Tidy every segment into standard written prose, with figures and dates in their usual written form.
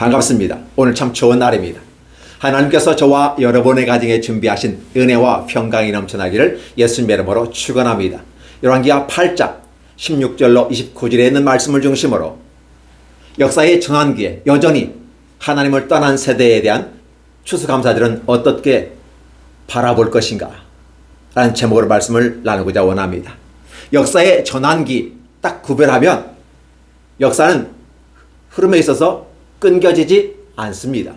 반갑습니다. 오늘 참 좋은 날입니다. 하나님께서 저와 여러분의 가정에 준비하신 은혜와 평강이 넘쳐나기를 예수님 이름으로 축원합니다. 열왕기하 8장 16절로 29절에 있는 말씀을 중심으로 역사의 전환기에 여전히 하나님을 떠난 세대에 대한 추수감사들은 어떻게 바라볼 것인가 라는 제목으로 말씀을 나누고자 원합니다. 역사의 전환기 딱 구별하면 역사는 흐름에 있어서 끊겨지지 않습니다.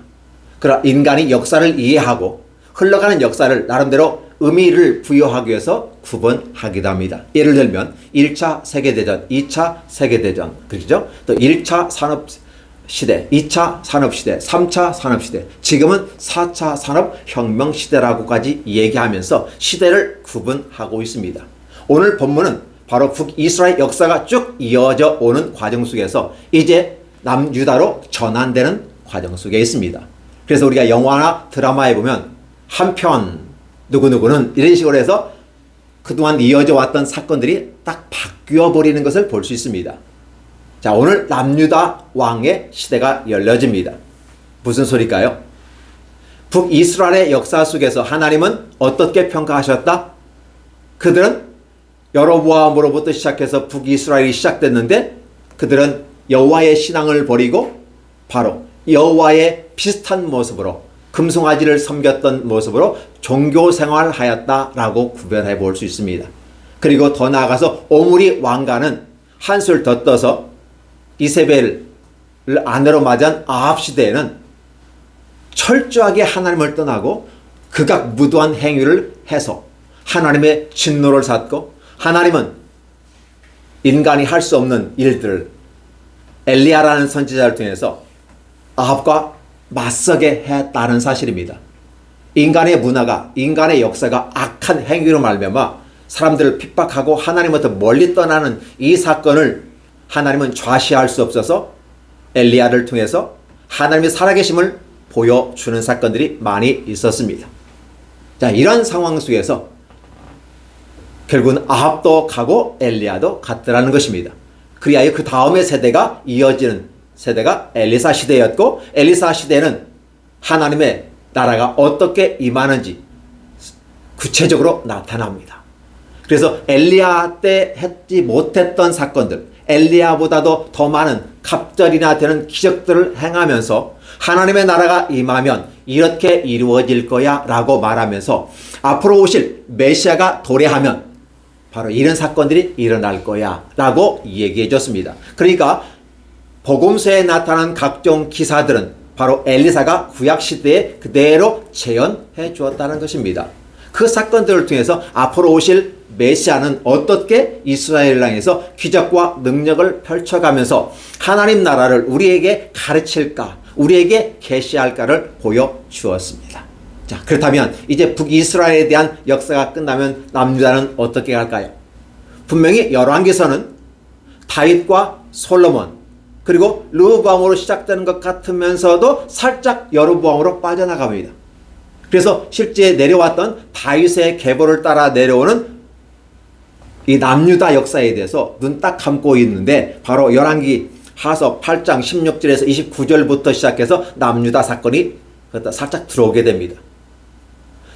그러나 인간이 역사를 이해하고 흘러가는 역사를 나름대로 의미를 부여하기 위해서 구분하기도 합니다. 예를 들면 1차 세계대전, 2차 세계대전, 그렇죠? 또 1차 산업시대, 2차 산업시대, 3차 산업시대, 지금은 4차 산업혁명시대라고까지 얘기하면서 시대를 구분하고 있습니다. 오늘 본문은 바로 북이스라엘 역사가 쭉 이어져 오는 과정 속에서 이제 남유다로 전환되는 과정 속에 있습니다. 그래서 우리가 영화나 드라마에 보면 한편 누구누구는 이런 식으로 해서 그동안 이어져 왔던 사건들이 딱 바뀌어 버리는 것을 볼 수 있습니다. 자, 오늘 남유다 왕의 시대가 열려집니다. 무슨 소리일까요? 북이스라엘의 역사 속에서 하나님은 어떻게 평가하셨다? 그들은 여로보암으로부터 시작해서 북이스라엘이 시작됐는데 그들은 여호와의 신앙을 버리고 바로 여호와의 비슷한 모습으로 금송아지를 섬겼던 모습으로 종교생활을 하였다라고 구별해 볼 수 있습니다. 그리고 더 나아가서 오므리 왕가는 한술 더 떠서 이세벨을 아내로 맞이한 아합 시대에는 철저하게 하나님을 떠나고 극악무도한 행위를 해서 하나님의 진노를 샀고 하나님은 인간이 할 수 없는 일들을 엘리야라는 선지자를 통해서 아합과 맞서게 했다는 사실입니다. 인간의 문화가, 인간의 역사가 악한 행위로 말미암아 사람들을 핍박하고 하나님부터 멀리 떠나는 이 사건을 하나님은 좌시할 수 없어서 엘리야를 통해서 하나님의 살아계심을 보여주는 사건들이 많이 있었습니다. 자, 이런 상황 속에서 결국은 아합도 가고 엘리야도 갔더라는 것입니다. 그리하여 그 다음의 세대가 이어지는 세대가 엘리사 시대였고 엘리사 시대는 하나님의 나라가 어떻게 임하는지 구체적으로 나타납니다. 그래서 엘리야 때 했지 못했던 사건들, 엘리야보다도 더 많은 갑절이나 되는 기적들을 행하면서 하나님의 나라가 임하면 이렇게 이루어질 거야 라고 말하면서 앞으로 오실 메시아가 도래하면 바로 이런 사건들이 일어날 거야 라고 얘기해 줬습니다. 그러니까 복음서에 나타난 각종 기사들은 바로 엘리사가 구약시대에 그대로 재현해 주었다는 것입니다. 그 사건들을 통해서 앞으로 오실 메시아는 어떻게 이스라엘을 향해서 기적과 능력을 펼쳐가면서 하나님 나라를 우리에게 가르칠까, 우리에게 계시할까를 보여주었습니다. 자, 그렇다면 이제 북이스라엘에 대한 역사가 끝나면 남유다는 어떻게 갈까요? 분명히 열왕기서는 다윗과 솔로몬 그리고 르호보암으로 시작되는 것 같으면서도 살짝 여로보암으로 빠져나갑니다. 그래서 실제 내려왔던 다윗의 계보를 따라 내려오는 이 남유다 역사에 대해서 눈 딱 감고 있는데 바로 열왕기 하서 8장 16절에서 29절부터 시작해서 남유다 사건이 살짝 들어오게 됩니다.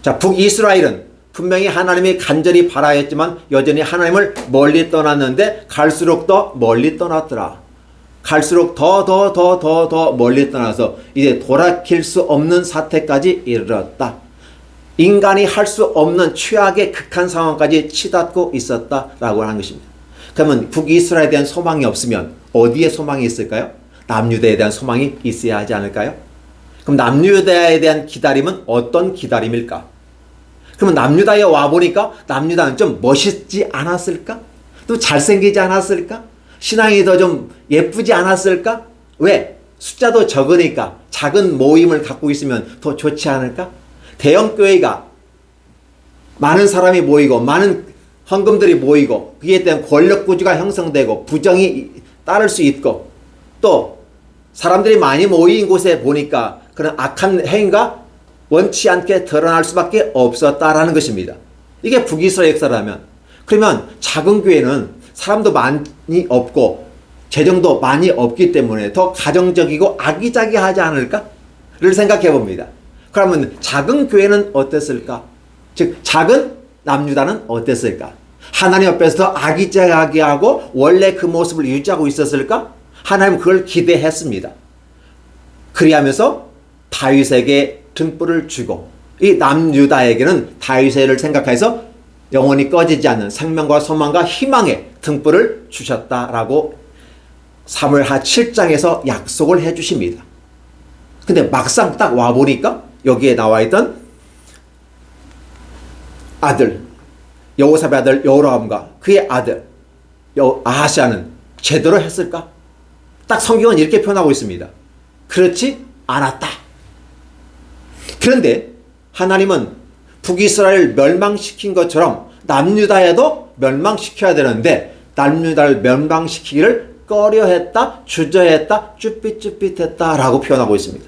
자, 북이스라엘은 분명히 하나님이 간절히 바라였지만 여전히 하나님을 멀리 떠났는데 갈수록 더 멀리 떠났더라. 갈수록 더 멀리 떠나서 이제 돌아킬 수 없는 사태까지 이르렀다. 인간이 할 수 없는 최악의 극한 상황까지 치닫고 있었다라고 하는 것입니다. 그러면 북이스라엘에 대한 소망이 없으면 어디에 소망이 있을까요? 남유다에 대한 소망이 있어야 하지 않을까요? 그럼 남유다에 대한 기다림은 어떤 기다림일까? 그러면 남유다에 와보니까 남유다는 좀 멋있지 않았을까? 또 잘생기지 않았을까? 신앙이 더 좀 예쁘지 않았을까? 왜? 숫자도 적으니까 작은 모임을 갖고 있으면 더 좋지 않을까? 대형 교회가 많은 사람이 모이고 많은 헌금들이 모이고 그에 대한 권력 구조가 형성되고 부정이 따를 수 있고 또 사람들이 많이 모인 곳에 보니까 그런 악한 행위가 원치 않게 드러날 수밖에 없었다라는 것입니다. 이게 북이스라엘 역사라면 그러면 작은 교회는 사람도 많이 없고 재정도 많이 없기 때문에 더 가정적이고 아기자기하지 않을까를 생각해 봅니다. 그러면 작은 교회는 어땠을까? 즉 작은 남유다는 어땠을까? 하나님 앞에서 아기자기하고 원래 그 모습을 유지하고 있었을까? 하나님 그걸 기대했습니다. 그리하면서 다윗에게 등불을 주고 이 남유다에게는 다윗을 생각해서 영원히 꺼지지 않는 생명과 소망과 희망의 등불을 주셨다라고 사무엘하 7장에서 약속을 해 주십니다. 근데 막상 딱 와보니까 여기에 나와있던 아들 여호사밧의 아들 여호람과 그의 아들 아하시아는 제대로 했을까? 딱 성경은 이렇게 표현하고 있습니다. 그렇지 않았다. 그런데 하나님은 북이스라엘을 멸망시킨 것처럼 남유다에도 멸망시켜야 되는데 남유다를 멸망시키기를 꺼려했다, 주저했다, 쭈삣쭈삣했다라고 표현하고 있습니다.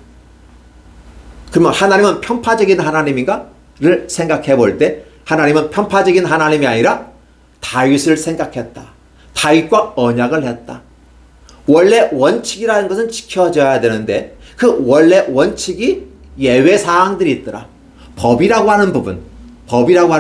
그러면 하나님은 편파적인 하나님인가?를 생각해 볼 때 하나님은 편파적인 하나님이 아니라 다윗을 생각했다. 다윗과 언약을 했다. 원래 원칙이라는 것은 지켜져야 되는데 그 원래 원칙이 예외 사항들이 있더라. 법이라고 하는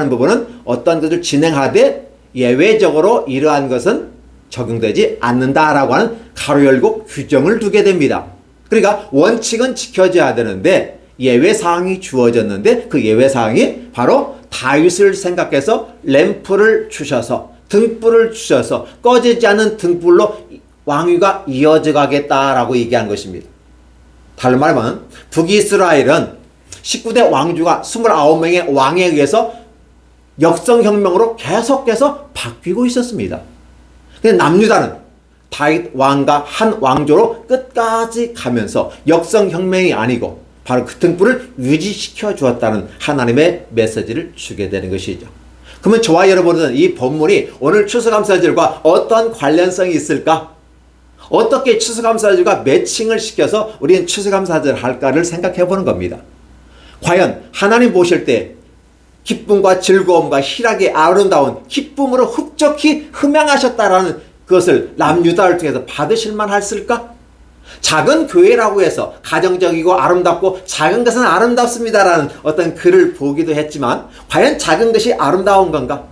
부분은 어떤 것을 진행하되 예외적으로 이러한 것은 적용되지 않는다라고 하는 가로 열고 규정을 두게 됩니다. 그러니까 원칙은 지켜져야 되는데 예외 사항이 주어졌는데 그 예외 사항이 바로 다윗을 생각해서 램프를 주셔서 등불을 주셔서 꺼지지 않는 등불로 왕위가 이어져 가겠다라고 얘기한 것입니다. 다른 말하면 북이스라엘은 19대 왕조가 29명의 왕에 의해서 역성혁명으로 계속해서 바뀌고 있었습니다. 근데 남유다는 다윗 왕과 한 왕조로 끝까지 가면서 역성혁명이 아니고 바로 그 등불을 유지시켜 주었다는 하나님의 메시지를 주게 되는 것이죠. 그러면 저와 여러분은 이 본문이 오늘 추수감사절과 어떤 관련성이 있을까? 어떻게 추수감사절과 매칭을 시켜서 우리는 추수감사절 할까를 생각해 보는 겁니다. 과연 하나님 보실 때 기쁨과 즐거움과 희락의 아름다운 기쁨으로 흡족히 흠양하셨다라는 그것을 남유다를 통해서 받으실 만했을까? 작은 교회라고 해서 가정적이고 아름답고 작은 것은 아름답습니다라는 어떤 글을 보기도 했지만 과연 작은 것이 아름다운 건가?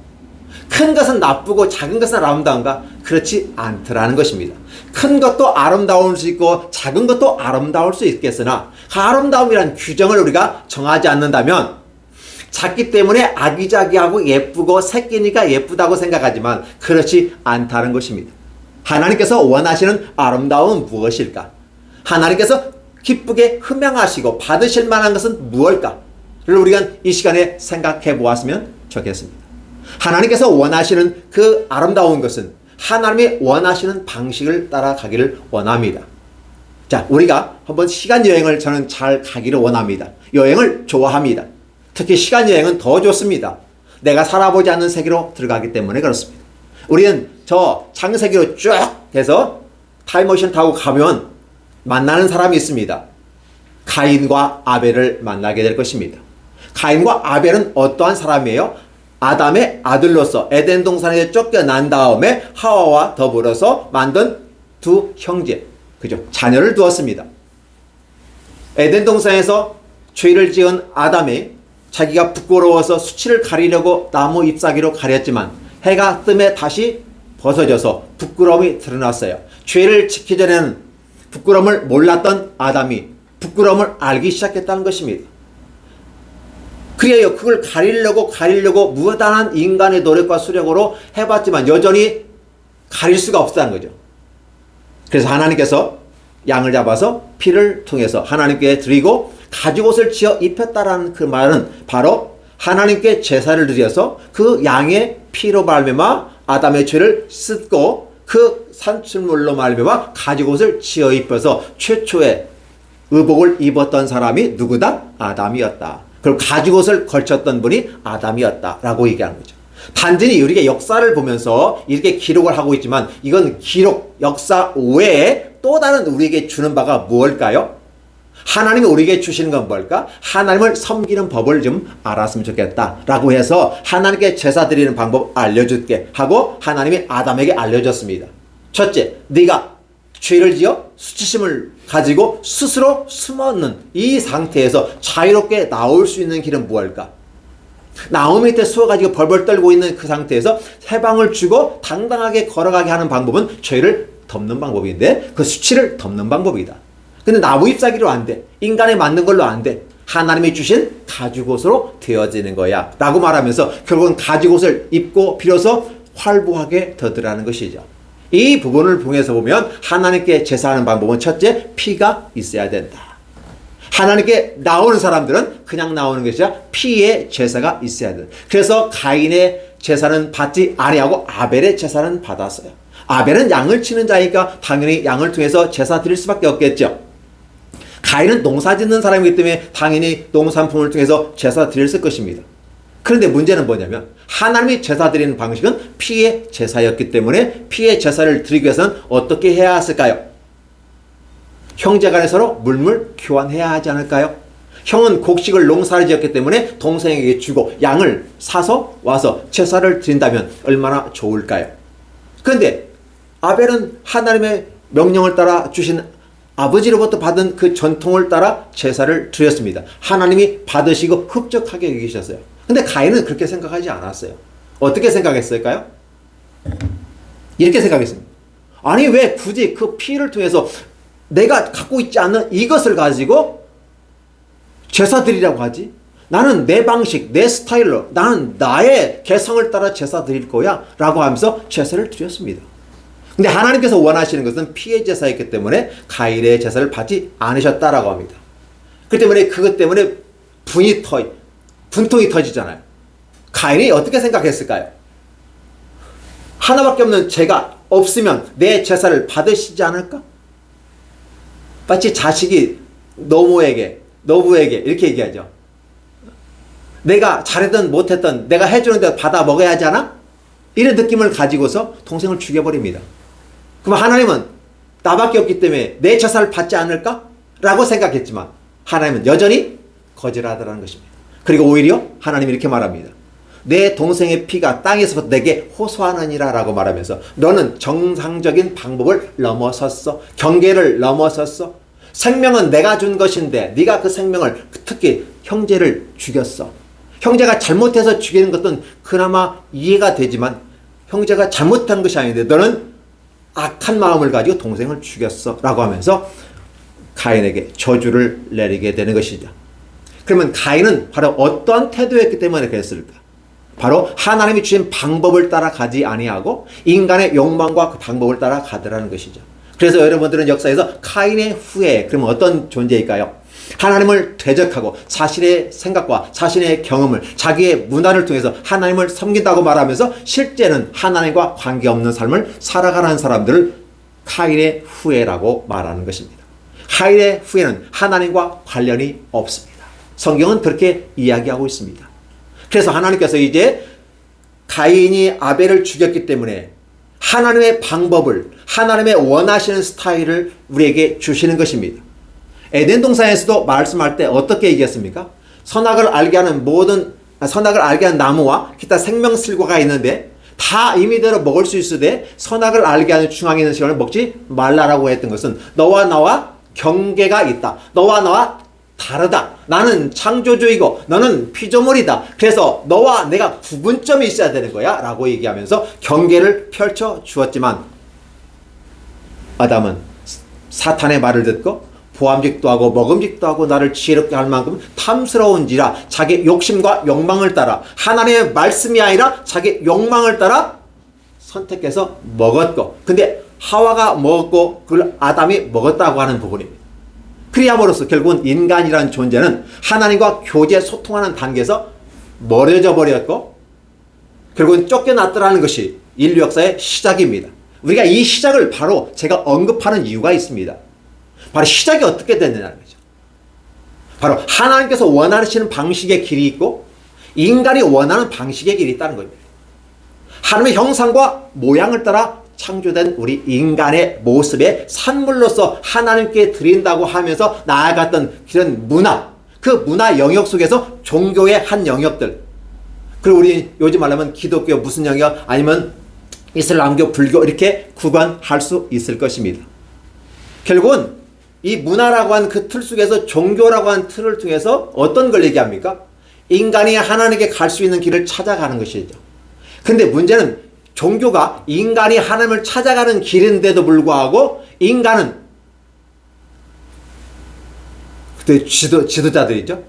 큰 것은 나쁘고 작은 것은 아름다운가? 그렇지 않더라는 것입니다. 큰 것도 아름다울 수 있고 작은 것도 아름다울 수 있겠으나 그 아름다움이라는 규정을 우리가 정하지 않는다면 작기 때문에 아기자기하고 예쁘고 새끼니까 예쁘다고 생각하지만 그렇지 않다는 것입니다. 하나님께서 원하시는 아름다움은 무엇일까? 하나님께서 기쁘게 흠양하시고 받으실 만한 것은 무엇일까? 를 우리가 이 시간에 생각해 보았으면 좋겠습니다. 하나님께서 원하시는 그 아름다운 것은 하나님이 원하시는 방식을 따라가기를 원합니다. 자, 우리가 한번 시간 여행을 저는 잘 가기를 원합니다. 여행을 좋아합니다. 특히 시간 여행은 더 좋습니다. 내가 살아보지 않는 세계로 들어가기 때문에 그렇습니다. 우리는 저 창세기로 쭉 해서 타임머신 타고 가면 만나는 사람이 있습니다. 가인과 아벨을 만나게 될 것입니다. 가인과 아벨은 어떠한 사람이에요? 아담의 아들로서 에덴 동산에 쫓겨난 다음에 하와와 더불어서 만든 두 형제, 그죠? 자녀를 두었습니다. 에덴 동산에서 죄를 지은 아담이 자기가 부끄러워서 수치를 가리려고 나무 잎사귀로 가렸지만 해가 뜸에 다시 벗어져서 부끄러움이 드러났어요. 죄를 지키기 전에는 부끄러움을 몰랐던 아담이 부끄러움을 알기 시작했다는 것입니다. 그래요. 그걸 가리려고 무한한 인간의 노력과 수력으로 해봤지만 여전히 가릴 수가 없다는 거죠. 그래서 하나님께서 양을 잡아서 피를 통해서 하나님께 드리고 가죽옷을 지어 입혔다라는 그 말은 바로 하나님께 제사를 드려서 그 양의 피로 말미암아 아담의 죄를 씻고 그 산출물로 말미암아 가죽옷을 지어 입혀서 최초의 의복을 입었던 사람이 누구다? 아담이었다. 그리고 가죽옷을 걸쳤던 분이 아담이었다라고 얘기하는 거죠. 단순히 우리가 역사를 보면서 이렇게 기록을 하고 있지만 이건 기록, 역사 외에 또 다른 우리에게 주는 바가 무엇일까요? 하나님이 우리에게 주시는 건 뭘까? 하나님을 섬기는 법을 좀 알았으면 좋겠다라고 해서 하나님께 제사 드리는 방법 알려줄게 하고 하나님이 아담에게 알려줬습니다. 첫째, 네가 죄를 지어 수치심을 가지고 스스로 숨어있는 이 상태에서 자유롭게 나올 수 있는 길은 무엇일까? 나무 밑에 숨어가지고 벌벌 떨고 있는 그 상태에서 해방을 주고 당당하게 걸어가게 하는 방법은 죄를 덮는 방법인데, 그 수치를 덮는 방법이다. 근데 나무 잎사귀로 안 돼. 인간에 맞는 걸로 안 돼. 하나님이 주신 가죽옷으로 되어지는 거야 라고 말하면서 결국은 가죽옷을 입고 비로소 활보하게 되더라는 것이죠. 이 부분을 통해서 보면 하나님께 제사하는 방법은 첫째, 피가 있어야 된다. 하나님께 나오는 사람들은 그냥 나오는 것이 아니라 피의 제사가 있어야 된다. 그래서 가인의 제사는 받지 아니하고 아벨의 제사는 받았어요. 아벨은 양을 치는 자니까 당연히 양을 통해서 제사 드릴 수밖에 없겠죠. 가인은 농사 짓는 사람이기 때문에 당연히 농산품을 통해서 제사 드렸을 것입니다. 그런데 문제는 뭐냐면 하나님이 제사 드리는 방식은 피의 제사였기 때문에 피의 제사를 드리기 위해서는 어떻게 해야 했을까요? 형제간에 서로 물물 교환해야 하지 않을까요? 형은 곡식을 농사를 지었기 때문에 동생에게 주고 양을 사서 와서 제사를 드린다면 얼마나 좋을까요? 그런데 아벨은 하나님의 명령을 따라 주신 아버지로부터 받은 그 전통을 따라 제사를 드렸습니다. 하나님이 받으시고 흡족하게 여기셨어요. 근데 가인은 그렇게 생각하지 않았어요. 어떻게 생각했을까요? 이렇게 생각했습니다. 아니 왜 굳이 그 피를 통해서 내가 갖고 있지 않는 이것을 가지고 제사 드리라고 하지? 나는 내 방식, 내 스타일로, 나는 나의 개성을 따라 제사 드릴 거야 라고 하면서 제사를 드렸습니다. 근데 하나님께서 원하시는 것은 피의 제사였기 때문에 가인의 제사를 받지 않으셨다라고 합니다. 그 때문에 그것 때문에 분통이 터지잖아요. 가인이 어떻게 생각했을까요? 하나밖에 없는 죄가 없으면 내 제사를 받으시지 않을까? 마치 자식이 노부에게 이렇게 얘기하죠. 내가 잘했든 못했든 내가 해주는 데 받아 먹어야 하지 않아? 이런 느낌을 가지고서 동생을 죽여버립니다. 그럼 하나님은 나밖에 없기 때문에 내 제사를 받지 않을까? 라고 생각했지만 하나님은 여전히 거절하더라는 것입니다. 그리고 오히려 하나님이 이렇게 말합니다. 내 동생의 피가 땅에서부터 내게 호소하느니라 라고 말하면서 너는 정상적인 방법을 넘어섰어. 경계를 넘어섰어. 생명은 내가 준 것인데 네가 그 생명을, 특히 형제를 죽였어. 형제가 잘못해서 죽이는 것은 그나마 이해가 되지만 형제가 잘못한 것이 아닌데 너는 악한 마음을 가지고 동생을 죽였어 라고 하면서 가인에게 저주를 내리게 되는 것이죠. 그러면 가인은 바로 어떠한 태도였기 때문에 그랬을까? 바로 하나님이 주신 방법을 따라 가지 아니하고 인간의 욕망과 그 방법을 따라 가더라는 것이죠. 그래서 여러분들은 역사에서 카인의 후예, 그러면 어떤 존재일까요? 하나님을 대적하고 자신의 생각과 자신의 경험을, 자기의 문화를 통해서 하나님을 섬긴다고 말하면서 실제는 하나님과 관계없는 삶을 살아가는 사람들을 카인의 후예라고 말하는 것입니다. 카인의 후예는 하나님과 관련이 없습니다. 성경은 그렇게 이야기하고 있습니다. 그래서 하나님께서 이제 가인이 아벨을 죽였기 때문에 하나님의 방법을, 하나님의 원하시는 스타일을 우리에게 주시는 것입니다. 에덴 동산에서도 말씀할 때 어떻게 얘기했습니까? 선악을 알게 하는 나무와 기타 생명실과가 있는데 다 임의대로 먹을 수 있으되 선악을 알게 하는 중앙에 있는 실과를 먹지 말라라고 했던 것은 너와 나와 경계가 있다. 너와 나와 다르다. 나는 창조주이고 너는 피조물이다. 그래서 너와 내가 구분점이 있어야 되는 거야 라고 얘기하면서 경계를 펼쳐 주었지만 아담은 사탄의 말을 듣고 보암직도 하고 먹음직도 하고 나를 지혜롭게 할 만큼 탐스러운지라 자기 욕심과 욕망을 따라 하나님의 말씀이 아니라 자기 욕망을 따라 선택해서 먹었고, 근데 하와가 먹었고 그걸 아담이 먹었다고 하는 부분입니다. 그리함으로써 결국은 인간이라는 존재는 하나님과 교제 소통하는 단계에서 멀어져 버렸고 결국은 쫓겨났더라는 것이 인류 역사의 시작입니다. 우리가 이 시작을 바로 제가 언급하는 이유가 있습니다. 바로 시작이 어떻게 됐느냐는 거죠. 바로 하나님께서 원하시는 방식의 길이 있고 인간이 원하는 방식의 길이 있다는 겁니다. 하나님의 형상과 모양을 따라 창조된 우리 인간의 모습의 산물로서 하나님께 드린다고 하면서 나아갔던 그런 문화, 그 문화 영역 속에서 종교의 한 영역들, 그리고 우리 요즘 말하면 기독교 무슨 영역 아니면 이슬람교, 불교 이렇게 구분할 수 있을 것입니다. 결국은 이 문화라고 한 그 틀 속에서 종교라고 한 틀을 통해서 어떤 걸 얘기합니까? 인간이 하나님께 갈 수 있는 길을 찾아가는 것이죠. 근데 문제는 종교가 인간이 하나님을 찾아가는 길인데도 불구하고 인간은 그때 지도자들이죠.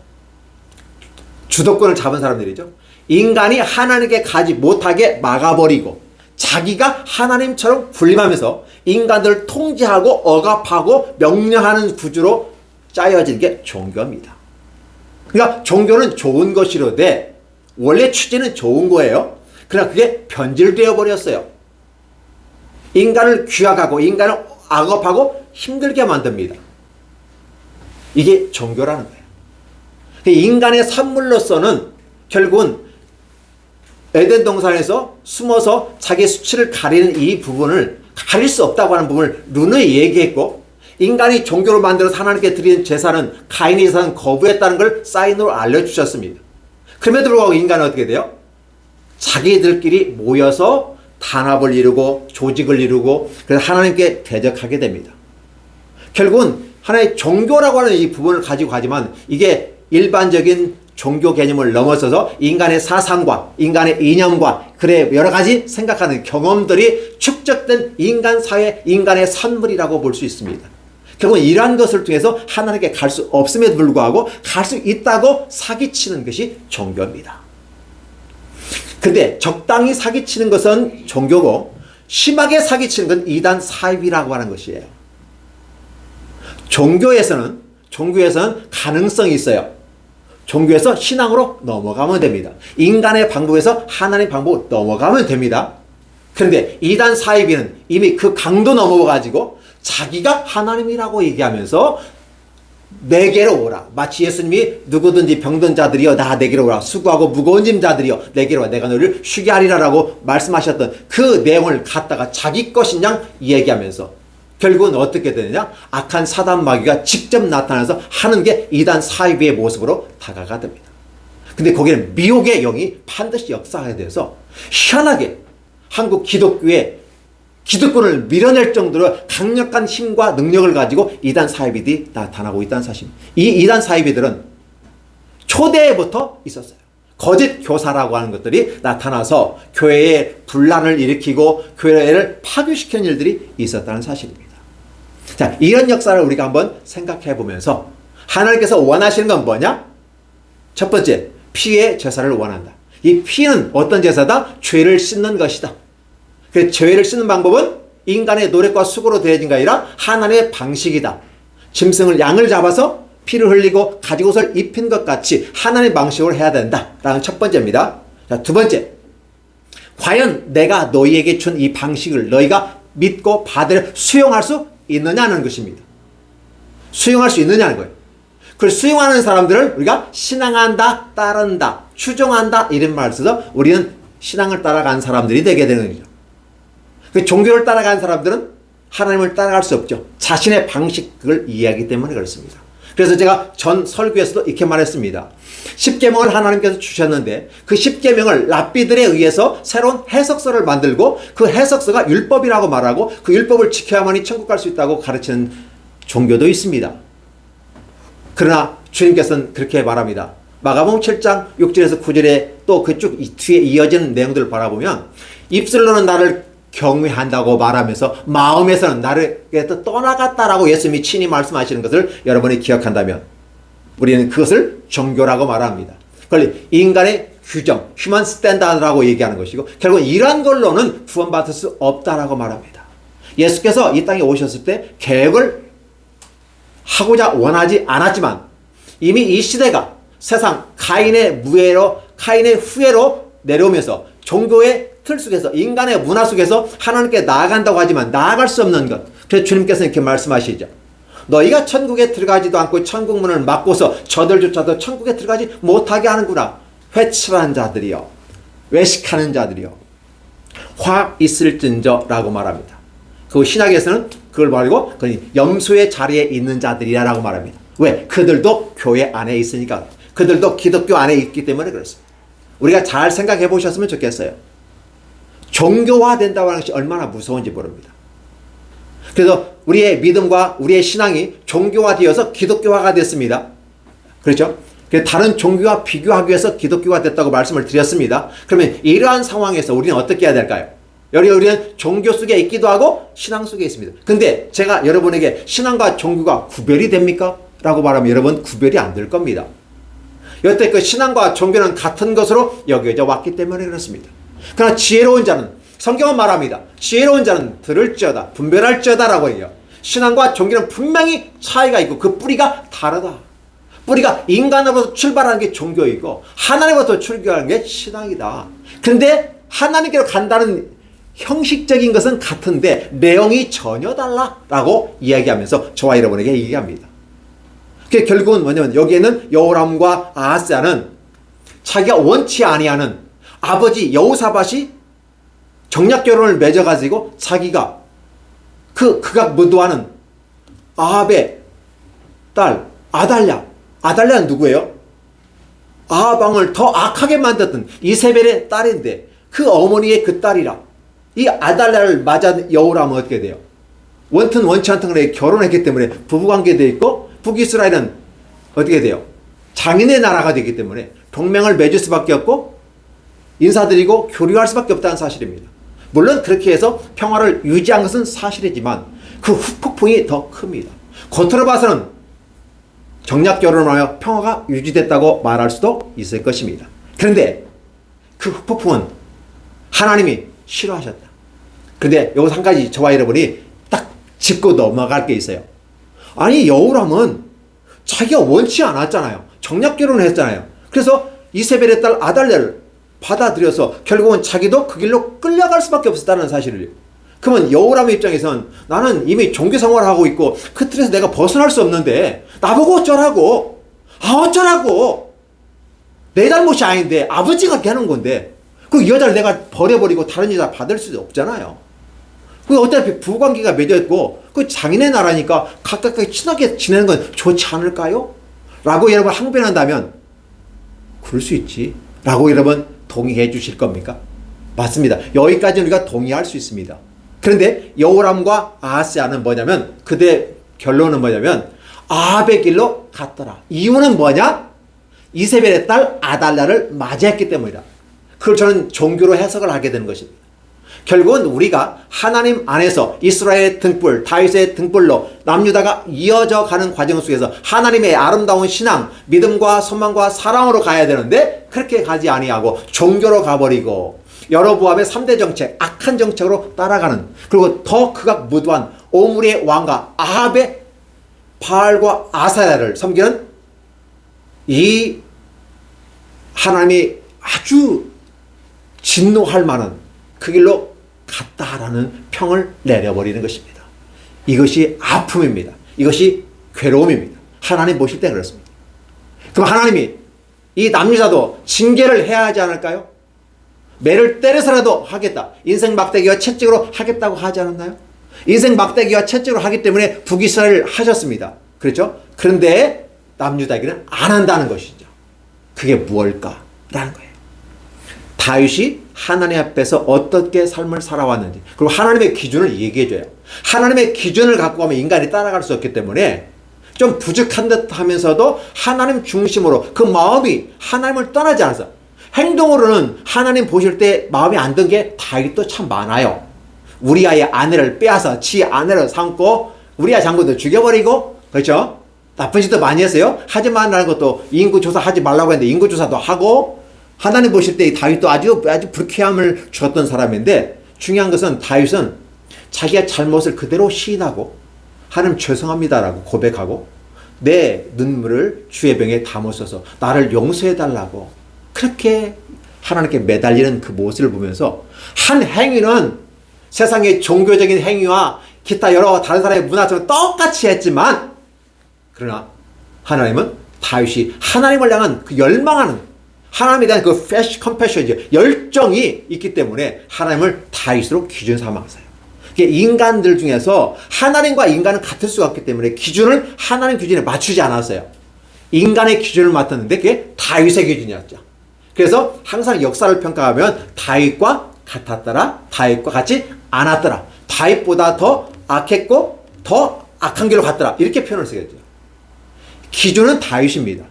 주도권을 잡은 사람들이죠. 인간이 하나님께 가지 못하게 막아버리고 자기가 하나님처럼 군림하면서 인간들을 통제하고 억압하고 명령하는 구조로 짜여진 게 종교입니다. 그러니까 종교는 좋은 것이로되 원래 취지는 좋은 거예요. 그러나 그게 변질되어 버렸어요. 인간을 규약하고 인간을 억압하고 힘들게 만듭니다. 이게 종교라는 거예요. 인간의 산물로서는 결국은 에덴 동산에서 숨어서 자기 수치를 가리는 이 부분을 가릴 수 없다고 하는 부분을 누누이 얘기했고, 인간이 종교를 만들어서 하나님께 드리는 제사는 가인의 제사는 거부했다는 걸 사인으로 알려주셨습니다. 그럼에도 불구하고 인간은 어떻게 돼요? 자기들끼리 모여서 단합을 이루고 조직을 이루고 그래서 하나님께 대적하게 됩니다. 결국은 하나의 종교라고 하는 이 부분을 가지고 가지만 이게 일반적인 종교 개념을 넘어서서 인간의 사상과 인간의 이념과 그래 여러 가지 생각하는 경험들이 축적된 인간 사회, 인간의 산물이라고 볼 수 있습니다. 결국은 이러한 것을 통해서 하나님께 갈 수 없음에도 불구하고 갈 수 있다고 사기치는 것이 종교입니다. 근데 적당히 사기치는 것은 종교고 심하게 사기치는 건 이단 사입이라고 하는 것이에요. 종교에서는 가능성이 있어요. 종교에서 신앙으로 넘어가면 됩니다. 인간의 방법에서 하나님의 방법으로 넘어가면 됩니다. 그런데 이단 사이비는 이미 그 강도 넘어가지고 자기가 하나님이라고 얘기하면서 내게로 오라. 마치 예수님이 누구든지 병든 자들이여 나 내게로 오라. 수고하고 무거운 짐 자들이여 내게로 와. 내가 너를 쉬게 하리라라고 말씀하셨던 그 내용을 갖다가 자기 것인 양 얘기하면서 결국은 어떻게 되느냐? 악한 사단 마귀가 직접 나타나서 하는 게 이단 사이비의 모습으로 다가가 됩니다. 근데 거기는 미혹의 영이 반드시 역사하게 돼서 희한하게 한국 기독교의 기득권을 밀어낼 정도로 강력한 힘과 능력을 가지고 이단 사이비들이 나타나고 있다는 사실입니다. 이 이단 사이비들은 초대부터 있었어요. 거짓 교사라고 하는 것들이 나타나서 교회에 분란을 일으키고 교회를 파괴시키는 일들이 있었다는 사실입니다. 자, 이런 역사를 우리가 한번 생각해 보면서 하나님께서 원하시는 건 뭐냐? 첫 번째, 피의 제사를 원한다. 이 피는 어떤 제사다? 죄를 씻는 것이다. 그 죄를 씻는 방법은 인간의 노력과 수고로 되어진 게 아니라 하나님의 방식이다. 짐승을 양을 잡아서 피를 흘리고 가지옷을 입힌 것 같이 하나님의 방식으로 해야 된다. 라는 첫 번째입니다. 자, 두 번째. 과연 내가 너희에게 준 이 방식을 너희가 믿고 받을 수용할 수 있느냐는 것입니다. 수용할 수 있느냐는 거예요. 그걸 수용하는 사람들을 우리가 신앙한다, 따른다, 추종한다 이런 말을 써서 우리는 신앙을 따라간 사람들이 되게 되는 거죠. 그 종교를 따라간 사람들은 하나님을 따라갈 수 없죠. 자신의 방식을 이해하기 때문에 그렇습니다. 그래서 제가 전 설교에서도 이렇게 말했습니다. 10계명을 하나님께서 주셨는데 그 10계명을 랍비들에 의해서 새로운 해석서를 만들고 그 해석서가 율법이라고 말하고 그 율법을 지켜야만이 천국 갈 수 있다고 가르치는 종교도 있습니다. 그러나 주님께서는 그렇게 말합니다. 마가복음 7장 6절에서 9절에 또 그쪽 뒤에 이어지는 내용들을 바라보면 입술로는 나를 경외한다고 말하면서 마음에서는 나를 떠나갔다라고 예수님이 친히 말씀하시는 것을 여러분이 기억한다면 우리는 그것을 종교라고 말합니다. 그걸 인간의 규정, 휴먼 스탠다드라고 얘기하는 것이고 결국 이러한 걸로는 구원받을 수 없다라고 말합니다. 예수께서 이 땅에 오셨을 때 계획을 하고자 원하지 않았지만 이미 이 시대가 세상 카인의 후예로 내려오면서 종교의 틀 속에서 인간의 문화 속에서 하나님께 나아간다고 하지만 나아갈 수 없는 것. 그래서 주님께서 이렇게 말씀하시죠. 너희가 천국에 들어가지도 않고 천국 문을 막고서 저들조차도 천국에 들어가지 못하게 하는구나. 회칠한 자들이여, 외식하는 자들이여, 화 있을진저 라고 말합니다. 그 신약에서는 그걸 말고 염소의 자리에 있는 자들이라고 말합니다. 왜? 그들도 교회 안에 있으니까. 그들도 기독교 안에 있기 때문에 그렇습니다. 우리가 잘 생각해 보셨으면 좋겠어요. 종교화된다고 하는 것이 얼마나 무서운지 모릅니다. 그래서 우리의 믿음과 우리의 신앙이 종교화되어서 기독교화가 됐습니다. 그렇죠? 다른 종교와 비교하기 위해서 기독교가 됐다고 말씀을 드렸습니다. 그러면 이러한 상황에서 우리는 어떻게 해야 될까요? 우리는 종교 속에 있기도 하고 신앙 속에 있습니다. 근데 제가 여러분에게 신앙과 종교가 구별이 됩니까? 라고 말하면 여러분 구별이 안 될 겁니다. 여태 그 신앙과 종교는 같은 것으로 여겨져 왔기 때문에 그렇습니다. 그러나 지혜로운 자는, 성경은 말합니다. 지혜로운 자는 들을지어다 분별할지어다 라고 해요. 신앙과 종교는 분명히 차이가 있고 그 뿌리가 다르다. 뿌리가 인간으로부터 출발하는 게 종교이고 하나님으로부터 출발하는 게 신앙이다. 그런데 하나님께로 간다는 형식적인 것은 같은데 내용이 전혀 달라라고 이야기하면서 저와 여러분에게 얘기합니다. 그게 결국은 뭐냐면 여기에는 여호람과 아하스야는 자기가 원치 아니하는 아버지 여호사밧이 정략 결혼을 맺어가지고 자기가 그가 무도하는 아합의 딸 아달랴는 누구예요? 아합 왕을 더 악하게 만들었던 이세벨의 딸인데 그 어머니의 그 딸이라. 이 아달랴를 맞아 여호람은 어떻게 돼요? 원튼 원치 않던 간에 결혼했기 때문에 부부관계도 있고 북이스라엘은 어떻게 돼요? 장인의 나라가 되기 때문에 동맹을 맺을 수밖에 없고 인사드리고 교류할 수밖에 없다는 사실입니다. 물론 그렇게 해서 평화를 유지한 것은 사실이지만 그 후폭풍이 더 큽니다. 겉으로 봐서는 정략 결혼을 하여 평화가 유지됐다고 말할 수도 있을 것입니다. 그런데 그 후폭풍은 하나님이 싫어하셨다. 그런데 여기서 한 가지 저와 여러분이 딱 짚고 넘어갈 게 있어요. 아니 여호람은 자기가 원치 않았잖아요. 정략 결혼을 했잖아요. 그래서 이세벨의 딸 아달랴를 받아들여서 결국은 자기도 그 길로 끌려갈 수밖에 없었다는 사실을. 그러면 여호람의 입장에서는 나는 이미 종교 생활을 하고 있고 그 틀에서 내가 벗어날 수 없는데 나보고 어쩌라고. 어쩌라고. 내 잘못이 아닌데 아버지가 이렇게 하는 건데 그 여자를 내가 버려버리고 다른 여자 받을 수도 없잖아요. 그 어차피 부부관계가 맺어있고 그 장인의 나라니까 가깝게 친하게 지내는 건 좋지 않을까요? 라고 여러분 항변한다면 그럴 수 있지 라고 여러분 동의해 주실 겁니까? 맞습니다. 여기까지는 우리가 동의할 수 있습니다. 그런데 여호람과 아하스야는 뭐냐면 그들의 결론은 뭐냐면 아합의 길로 갔더라. 이유는 뭐냐? 이세벨의 딸 아달랴를 맞이했기 때문이다. 그걸 저는 종교로 해석을 하게 되는 것입니다. 결국은 우리가 하나님 안에서 이스라엘의 등불, 다윗의 등불로 남유다가 이어져 가는 과정 속에서 하나님의 아름다운 신앙, 믿음과 소망과 사랑으로 가야 되는데 그렇게 가지 아니하고 종교로 가버리고 여로보암의 3대 정책, 악한 정책으로 따라가는, 그리고 더 극악 무도한 오므리의 왕과 아합의 바알과 아사야를 섬기는 이 하나님이 아주 진노할 만한 그 길로 갔다라는 평을 내려버리는 것입니다. 이것이 아픔입니다. 이것이 괴로움입니다. 하나님 보실 때 그렇습니다. 그럼 하나님이 이 남유다도 징계를 해야 하지 않을까요? 매를 때려서라도 하겠다. 인생 막대기와 채찍으로 하겠다고 하지 않았나요? 인생 막대기와 채찍으로 하기 때문에 북이스라엘을 하셨습니다. 그렇죠? 그런데 남유다에게는 안 한다는 것이죠. 그게 무엇일까라는 거예요. 다윗이 하나님 앞에서 어떻게 삶을 살아왔는지, 그리고 하나님의 기준을 얘기해줘요. 하나님의 기준을 갖고 가면 인간이 따라갈 수 없기 때문에 좀 부족한 듯 하면서도 하나님 중심으로 그 마음이 하나님을 떠나지 않아서 행동으로는 하나님 보실 때 마음이 안 든 게 다윗도 참 많아요. 우리아의 아내를 빼앗아 지 아내를 삼고 우리아 장군도 죽여버리고, 그렇죠? 나쁜 짓도 많이 했어요. 하지 말라는 것도 인구조사 하지 말라고 했는데 인구조사도 하고, 하나님 보실 때 다윗도 아주 불쾌함을 주었던 사람인데, 중요한 것은 다윗은 자기가 잘못을 그대로 시인하고 하나님 죄송합니다라고 고백하고 내 눈물을 주의 병에 담으셔서 나를 용서해달라고 그렇게 하나님께 매달리는 그 모습을 보면서, 한 행위는 세상의 종교적인 행위와 기타 여러 다른 사람의 문화처럼 똑같이 했지만, 그러나 하나님은 다윗이 하나님을 향한 그 열망하는, 하나님에 대한 그 컴패션이죠, 열정이 있기 때문에 하나님을 다윗으로 기준 삼았어요. 인간들 중에서 하나님과 인간은 같을 수가 없기 때문에 기준을 하나님 기준에 맞추지 않았어요. 인간의 기준을 맡았는데 그게 다윗의 기준이었죠. 그래서 항상 역사를 평가하면 다윗과 같았더라, 다윗과 같지 않았더라, 다윗보다 더 악했고 더 악한 길로 갔더라. 이렇게 표현을 쓰겠죠. 기준은 다윗입니다.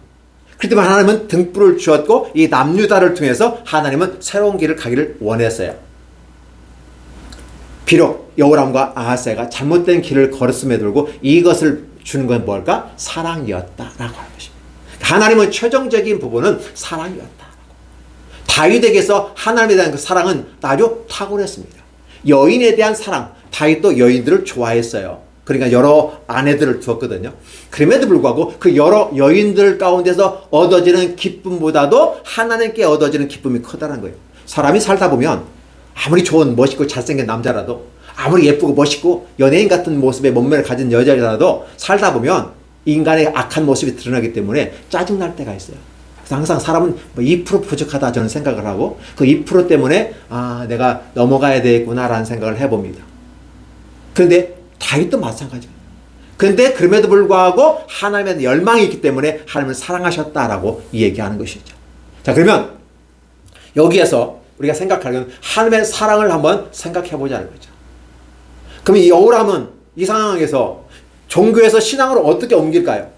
그렇지만 하나님은 등불을 주었고 이 남유다를 통해서 하나님은 새로운 길을 가기를 원했어요. 비록 여호람과 아하스가 잘못된 길을 걸었음에도 불구하고 이것을 주는 건 뭘까? 사랑이었다라고 하는 것입니다. 하나님은 최종적인 부분은 사랑이었다. 다윗에게서 하나님에 대한 그 사랑은 아주 탁월했습니다. 여인에 대한 사랑, 다윗도 여인들을 좋아했어요. 그러니까 여러 아내들을 두었거든요. 그럼에도 불구하고 그 여러 여인들 가운데서 얻어지는 기쁨보다도 하나님께 얻어지는 기쁨이 커다란 거예요. 사람이 살다 보면 아무리 좋은 멋있고 잘생긴 남자라도, 아무리 예쁘고 멋있고 연예인 같은 모습의 몸매를 가진 여자라도 살다 보면 인간의 악한 모습이 드러나기 때문에 짜증날 때가 있어요. 그래서 항상 사람은 2% 부족하다 저는 생각을 하고 그 2% 때문에 내가 넘어가야 되겠구나라는 생각을 해봅니다. 그런데 다윗도 마찬가지예요. 그런데 그럼에도 불구하고 하나님에 대한 열망이 있기 때문에 하나님을 사랑하셨다라고 얘기하는 것이죠. 자, 그러면 여기에서 우리가 생각하려면 하나님의 사랑을 한번 생각해 보자는 거죠. 그럼 이 여호람은 이 상황에서 종교에서 신앙으로 어떻게 옮길까요?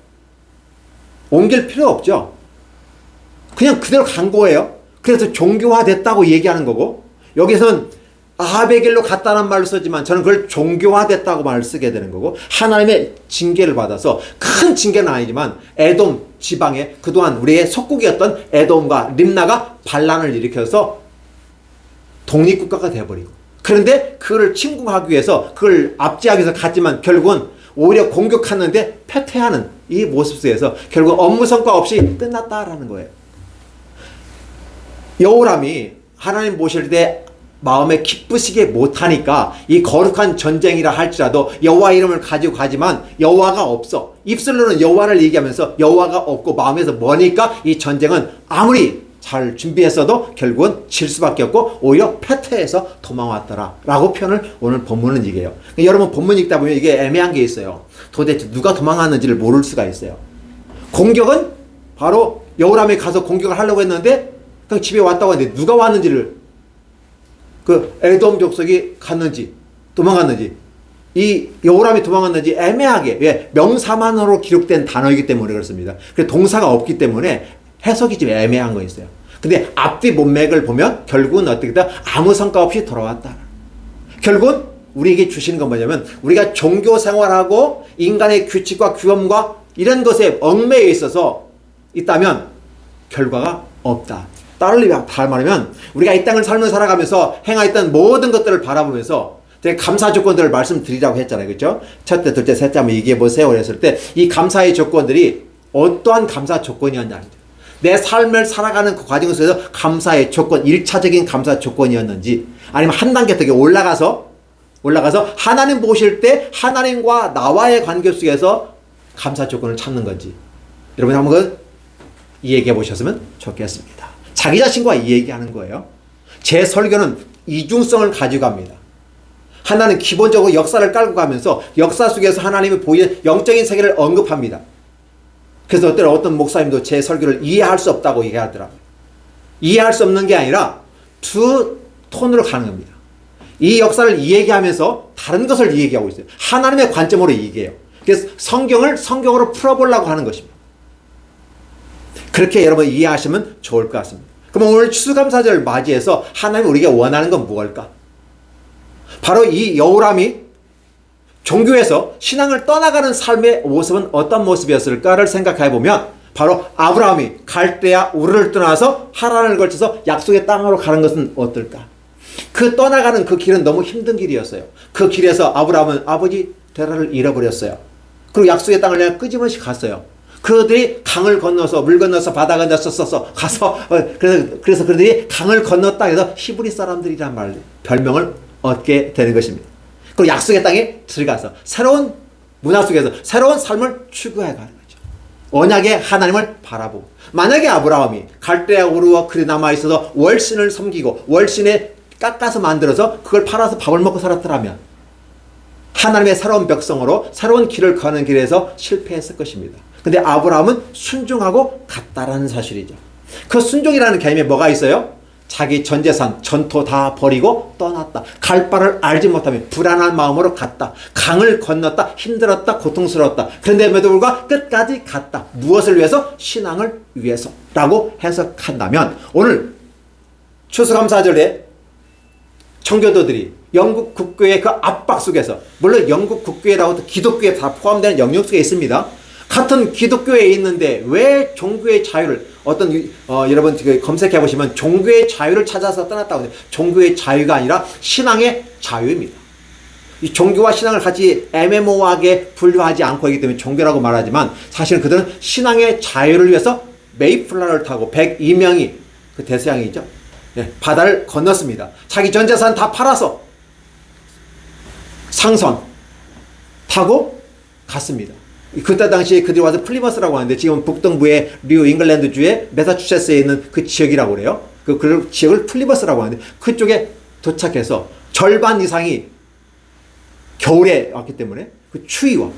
옮길 필요 없죠. 그냥 그대로 간 거예요. 그래서 종교화됐다고 얘기하는 거고, 여기서는 아합의 길로 갔다는 말을 쓰지만 저는 그걸 종교화됐다고 말을 쓰게 되는 거고, 하나님의 징계를 받아서, 큰 징계는 아니지만 에돔 지방에 그동안 우리의 속국이었던 에돔과 림나가 반란을 일으켜서 독립국가가 되어버리고, 그런데 그걸 침공하기 위해서 그걸 압제하기 위해서 갔지만 결국은 오히려 공격하는데 패퇴하는 이 모습 속에서 결국 업무 성과 없이 끝났다라는 거예요. 여호람이 하나님 모실 때 마음에 기쁘시게 못하니까 이 거룩한 전쟁이라 할지라도 여호와 이름을 가지고 가지만 여호와가 없어. 입술로는 여호와를 얘기하면서 여호와가 없고 마음에서 머니까 이 전쟁은 아무리 잘 준비했어도 결국은 질 수밖에 없고 오히려 패퇴해서 도망왔더라 라고 표현을 오늘 본문은 얘기해요. 여러분 본문 읽다 보면 이게 애매한 게 있어요. 도대체 누가 도망왔는지를 모를 수가 있어요. 공격은 바로 여호람이 가서 공격을 하려고 했는데 그냥 집에 왔다고 했는데 누가 왔는지를, 그 에돔 족속이 갔는지 도망갔는지 이 여호람이 도망갔는지 애매하게, 왜? 명사만으로 기록된 단어이기 때문에 그렇습니다. 그래서 동사가 없기 때문에 해석이 좀 애매한 거 있어요. 근데 앞뒤 문맥을 보면 결국은 어떻게 다 아무 성과 없이 돌아왔다. 결국은 우리에게 주시는 건 뭐냐면 우리가 종교 생활하고 인간의 규칙과 규범과 이런 것에 얽매여 있어서 있다면 결과가 없다. 다른 말하면 우리가 이 땅을 삶을 살아가면서 행하였던 모든 것들을 바라보면서 되게 감사 조건들을 말씀드리라고 했잖아요. 그렇죠? 첫째, 둘째, 셋째 한번 얘기해 보세요. 그랬을 때 이 감사의 조건들이 어떠한 감사 조건이었냐. 내 삶을 살아가는 그 과정 속에서 감사의 조건, 1차적인 감사 조건이었는지, 아니면 한 단계 더 올라가서 하나님 보실 때 하나님과 나와의 관계 속에서 감사 조건을 찾는 건지, 여러분 한번 이야기해 보셨으면 좋겠습니다. 자기 자신과 이 얘기하는 거예요. 제 설교는 이중성을 가지고 갑니다. 하나는 기본적으로 역사를 깔고 가면서 역사 속에서 하나님이 보이는 영적인 세계를 언급합니다. 그래서 어떤 목사님도 제 설교를 이해할 수 없다고 얘기하더라고요. 이해할 수 없는 게 아니라 두 톤으로 가는 겁니다. 이 역사를 이야기하면서 다른 것을 이야기하고 있어요. 하나님의 관점으로 얘기해요. 그래서 성경을 성경으로 풀어보려고 하는 것입니다. 그렇게 여러분 이해하시면 좋을 것 같습니다. 그럼 오늘 추수감사절을 맞이해서 하나님이 우리가 원하는 건 무엇일까? 바로 이 여호람이 종교에서 신앙을 떠나가는 삶의 모습은 어떤 모습이었을까를 생각해 보면 바로 아브라함이 갈대아 우르를 떠나서 하란을 걸쳐서 약속의 땅으로 가는 것은 어떨까? 그 떠나가는 그 길은 너무 힘든 길이었어요. 그 길에서 아브라함은 아버지 데라를 잃어버렸어요. 그리고 약속의 땅을 그냥 끄집어시 갔어요. 그들이 강을 건너서 물 건너서 바다 건너서 가서 그래서 그들이 강을 건넜다 해서 히브리 사람들이란 말 별명을 얻게 되는 것입니다. 그리고 약속의 땅에 들어가서 새로운 문화 속에서 새로운 삶을 추구해 가는 거죠. 언약의 하나님을 바라보고, 만약에 아브라함이 갈대아 우르와 그리 남아 있어서 월신을 섬기고 월신에 깎아서 만들어서 그걸 팔아서 밥을 먹고 살았더라면 하나님의 새로운 백성으로 새로운 길을 가는 길에서 실패했을 것입니다. 근데 아브라함은 순종하고 갔다라는 사실이죠. 그 순종이라는 개념에 뭐가 있어요? 자기 전 재산, 전토 다 버리고 떠났다. 갈 바를 알지 못하며 불안한 마음으로 갔다. 강을 건넜다. 힘들었다. 고통스러웠다. 그런데에도 불구하고 끝까지 갔다. 무엇을 위해서? 신앙을 위해서 라고 해석한다면 오늘 추수감사절에 청교도들이 영국 국교의 그 압박 속에서, 물론 영국 국교회라고 기독교에 다 포함되는 영역 속에 있습니다. 같은 기독교에 있는데 왜 종교의 자유를 여러분 검색해 보시면 종교의 자유를 찾아서 떠났다고 해요. 종교의 자유가 아니라 신앙의 자유입니다. 이 종교와 신앙을 같이 애매모호하게 분류하지 않고 있기 때문에 종교라고 말하지만 사실은 그들은 신앙의 자유를 위해서 메이플라를 타고 102명이 그 대서양이죠. 네, 바다를 건넜습니다. 자기 전 재산 다 팔아서 상선 타고 갔습니다. 그때 당시에 그들이 와서 플리머스라고 하는데 지금 북동부의 뉴 잉글랜드주의 매사추세츠에 있는 그 지역이라고 그래요. 그 지역을 플리머스라고 하는데 그쪽에 도착해서 절반 이상이 겨울에 왔기 때문에 그 추위와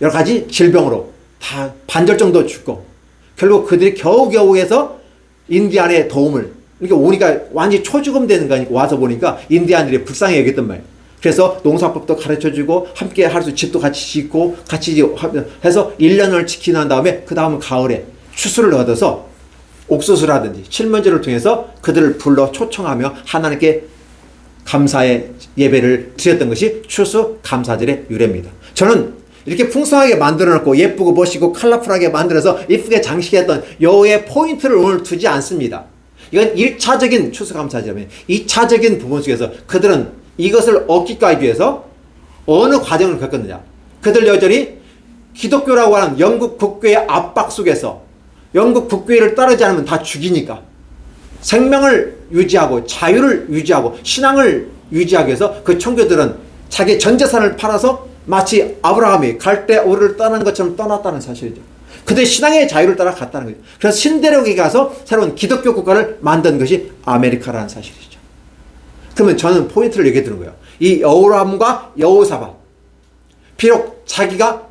여러 가지 질병으로 다 반절 정도 죽고 결국 그들이 겨우겨우 해서 인디안의 도움을 그러니까 오니까 완전히 초죽음 되는 거니까 와서 보니까 인디안들이 불쌍히 여겼단 말이에요. 그래서 농사법도 가르쳐주고 함께 할 수 집도 같이 짓고 같이 해서 1년을 지키는 다음에 그 다음 가을에 추수를 얻어서 옥수수라든지 칠면조를 통해서 그들을 불러 초청하며 하나님께 감사의 예배를 드렸던 것이 추수 감사절의 유래입니다. 저는 이렇게 풍성하게 만들어놓고 예쁘고 멋있고 컬러풀하게 만들어서 이쁘게 장식했던 요의 포인트를 오늘 두지 않습니다. 이건 1차적인 추수 감사절이면 2차적인 부분 속에서 그들은 이것을 얻기까지 위해서 어느 과정을 겪었느냐. 그들 여전히 기독교라고 하는 영국 국교의 압박 속에서 영국 국교를 따르지 않으면 다 죽이니까 생명을 유지하고 자유를 유지하고 신앙을 유지하기 위해서 그 청교들은 자기 전 재산을 팔아서 마치 아브라함이 갈대우르를 떠난 것처럼 떠났다는 사실이죠. 그들의 신앙의 자유를 따라 갔다는 거죠. 그래서 신대륙에 가서 새로운 기독교 국가를 만든 것이 아메리카라는 사실이죠. 그러면 저는 포인트를 얘기해 드는 거예요. 이 여호람과 여호사밧, 비록 자기가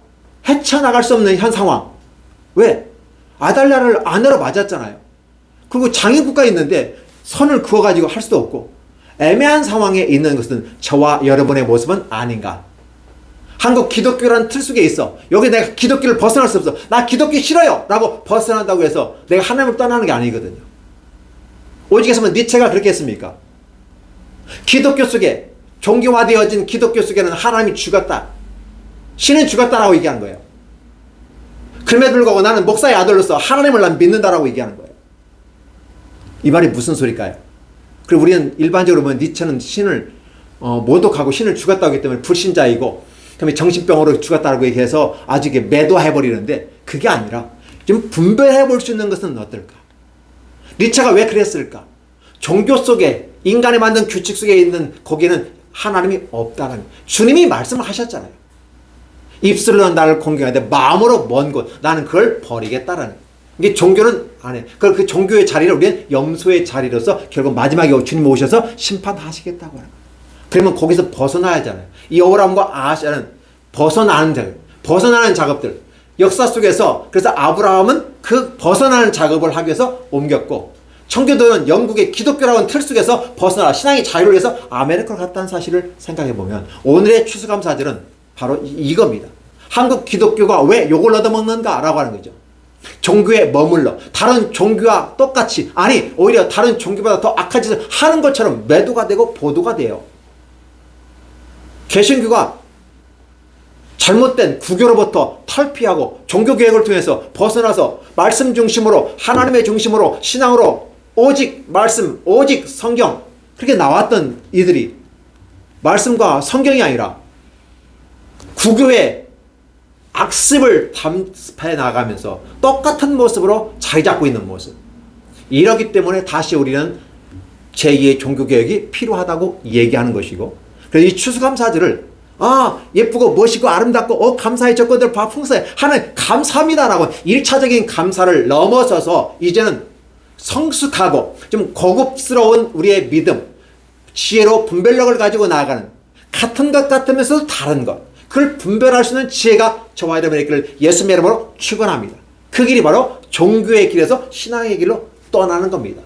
헤쳐나갈 수 없는 현 상황. 왜? 아달랴를 아내로 맞았잖아요. 그리고 장애국가에 있는데 선을 그어가지고 할 수도 없고 애매한 상황에 있는 것은 저와 여러분의 모습은 아닌가. 한국 기독교라는 틀 속에 있어. 여기 내가 기독교를 벗어날 수 없어. 나 기독교 싫어요 라고 벗어난다고 해서 내가 하나님을 떠나는 게 아니거든요. 오직에서는 니체가 그렇게 했습니까? 기독교 속에 종교화되어진 기독교 속에는 하나님이 죽었다. 신은 죽었다라고 얘기하는 거예요. 그럼에도 불구하고 나는 목사의 아들로서 하나님을 난 믿는다라고 얘기하는 거예요. 이 말이 무슨 소리일까요? 그리고 우리는 일반적으로 보면 니체는 신을 모독하고 신을 죽었다고 하기 때문에 불신자이고 그다음에 정신병으로 죽었다고 얘기해서 아주 매도해버리는데 그게 아니라 좀 분별해 볼 수 있는 것은 어떨까? 니체가 왜 그랬을까? 종교 속에 인간이 만든 규칙 속에 있는 거기에는 하나님이 없다는 주님이 말씀을 하셨잖아요. 입술로 나를 공경하되 마음으로 먼 곳 나는 그걸 버리겠다라는 이게 종교는 안 해. 그 종교의 자리를 우리는 염소의 자리로서 결국 마지막에 주님 오셔서 심판하시겠다고 하는 거예요. 그러면 거기서 벗어나야 하잖아요. 이 여호람과 아하시아는 벗어나는 작업들 역사 속에서 그래서 아브라함은 그 벗어나는 작업을 하기 위해서 옮겼고 청교도는 영국의 기독교라고 하는 틀 속에서 벗어나 신앙의 자유를 위해서 아메리카로 갔다는 사실을 생각해보면 오늘의 추수감사절은 바로 이겁니다. 한국 기독교가 왜 욕을 얻어먹는가 라고 하는 거죠. 종교에 머물러 다른 종교와 똑같이 아니 오히려 다른 종교보다 더 악한 짓을 하는 것처럼 매도가 되고 보도가 돼요. 개신교가 잘못된 구교로부터 탈피하고 종교개혁을 통해서 벗어나서 말씀 중심으로 하나님의 중심으로 신앙으로 오직 말씀, 오직 성경 그렇게 나왔던 이들이 말씀과 성경이 아니라 구교의 악습을 담습해 나가면서 똑같은 모습으로 자리 잡고 있는 모습. 이러기 때문에 다시 우리는 제2의 종교개혁이 필요하다고 얘기하는 것이고 그래서 이 추수감사절을 예쁘고 멋있고 아름답고 감사의 조건들 봐 풍성해 하나님 감사합니다라고 1차적인 감사를 넘어서서 이제는 성숙하고 좀 고급스러운 우리의 믿음, 지혜로 분별력을 가지고 나아가는 같은 것 같으면서도 다른 것 그걸 분별할 수 있는 지혜가 저와 여러분의 길을 예수님의 이름으로 축원합니다. 그 길이 바로 종교의 길에서 신앙의 길로 떠나는 겁니다.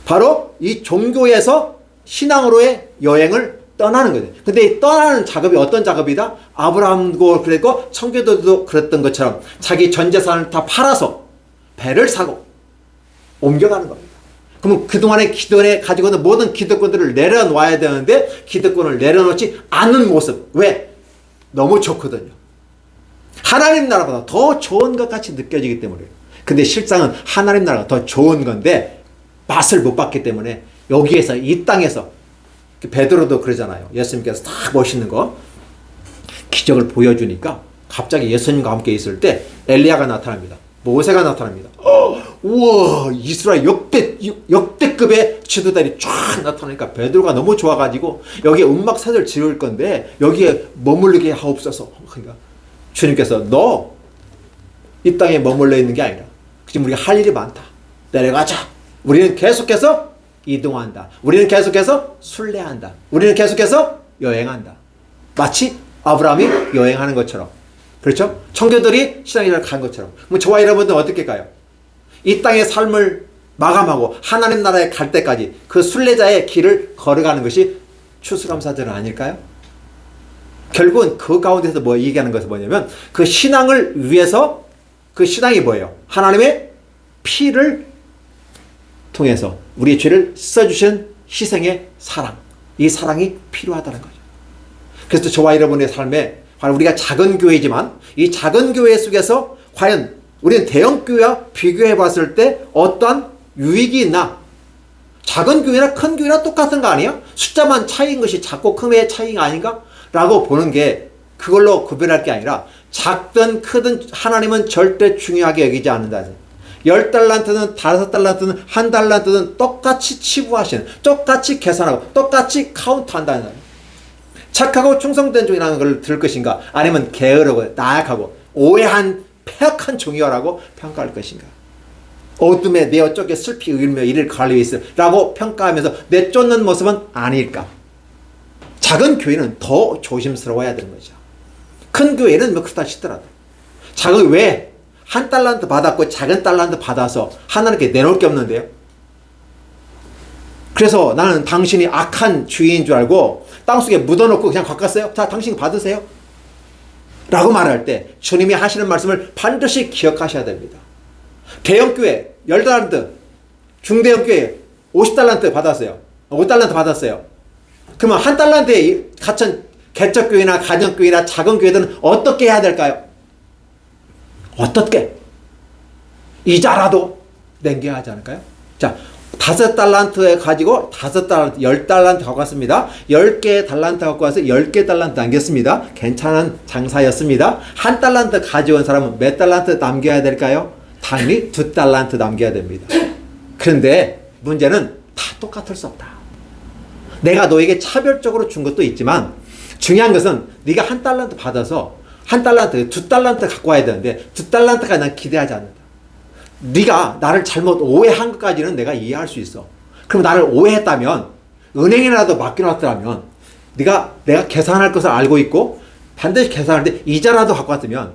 바로 이 종교에서 신앙으로의 여행을 떠나는 거죠. 근데 이 떠나는 작업이 어떤 작업이다? 아브라함도 그랬고 청교도도 그랬던 것처럼 자기 전 재산을 다 팔아서 배를 사고 옮겨가는 겁니다. 그러면 그동안에 기도에 가지고 있는 모든 기득권들을 내려놓아야 되는데 기득권을 내려놓지 않는 모습. 왜? 너무 좋거든요. 하나님 나라보다 더 좋은 것 같이 느껴지기 때문에. 근데 실상은 하나님 나라가 더 좋은 건데 맛을 못 봤기 때문에 여기에서 이 땅에서 베드로도 그러잖아요. 예수님께서 딱 멋있는 거 기적을 보여주니까 갑자기 예수님과 함께 있을 때 엘리야가 나타납니다. 모세가 나타납니다. 우와, 이스라엘 역대급의 지도자들이 쫙 나타나니까 베드로가 너무 좋아가지고 여기에 음악사절 지을 건데 여기에 머물게 하옵소서. 그러니까 주님께서 너 이 땅에 머물러 있는 게 아니라 지금 우리가 할 일이 많다. 내려가자. 우리는 계속해서 이동한다. 우리는 계속해서 순례한다. 우리는 계속해서 여행한다. 마치 아브라함이 여행하는 것처럼. 그렇죠? 청교들이 신앙생활을 간 것처럼. 그럼 저와 여러분들은 어떻게 가요? 이 땅의 삶을 마감하고 하나님 나라에 갈 때까지 그 순례자의 길을 걸어가는 것이 추수감사절은 아닐까요? 결국은 그 가운데서 뭐 얘기하는 것은 뭐냐면 그 신앙을 위해서 그 신앙이 뭐예요? 하나님의 피를 통해서 우리의 죄를 써주신 희생의 사랑. 이 사랑이 필요하다는 거죠. 그래서 저와 여러분의 삶에 과연 우리가 작은 교회지만 이 작은 교회 속에서 과연 우리는 대형 교회와 비교해 봤을 때 어떠한 유익이 있나? 작은 교회나 큰 교회나 똑같은 거 아니야? 숫자만 차이인 것이 작고 큰의 차이가 아닌가? 라고 보는 게 그걸로 구별할 게 아니라 작든 크든 하나님은 절대 중요하게 여기지 않는다. 10달란트는 5달란트는 1달란트는 똑같이 치부하시는, 똑같이 계산하고 똑같이 카운트한다는 거예요. 착하고 충성된 종이라는 걸 들을 것인가? 아니면 게으르고 나약하고 오해한 폐악한 종이라고 평가할 것인가? 어둠에 내 어쩌게 슬피 울며 이를 갈려 있으라고 평가하면서 내쫓는 모습은 아닐까? 작은 교회는 더 조심스러워야 되는 거죠. 큰 교회는 뭐 그렇다 치더라도 작은 왜? 1달란트 받았고 작은 달란트 받아서 하나님께 내놓을 게 없는데요. 그래서 나는 당신이 악한 주인인 줄 알고 땅속에 묻어놓고 그냥 바꿨어요. 자, 당신 받으세요. 라고 말할 때 주님이 하시는 말씀을 반드시 기억하셔야 됩니다. 대형교회 10달란트, 중대형교회 50달란트 받았어요. 5달란트 받았어요. 그러면 1달란트에 갇힌 개척교회나 가정교회나 작은 교회들은 어떻게 해야 될까요? 어떻게? 이자라도 남겨야 하지 않을까요? 자, 5달란트에 가지고 5달란트, 10달란트 갖고 왔습니다. 10개의 달란트 갖고 와서 10개 달란트 남겼습니다. 괜찮은 장사였습니다. 1달란트 가져온 사람은 몇 달란트 남겨야 될까요? 당연히 2달란트 남겨야 됩니다. 그런데 문제는 다 똑같을 수 없다. 내가 너에게 차별적으로 준 것도 있지만 중요한 것은 네가 1달란트 받아서 1달란트, 2달란트 갖고 와야 되는데 2달란트까지 난 기대하지 않는다. 네가 나를 잘못 오해한 것까지는 내가 이해할 수 있어. 그럼 나를 오해했다면 은행이라도 맡겨놨더라면 내가 계산할 것을 알고 있고 반드시 계산할 때 이자라도 갖고 왔으면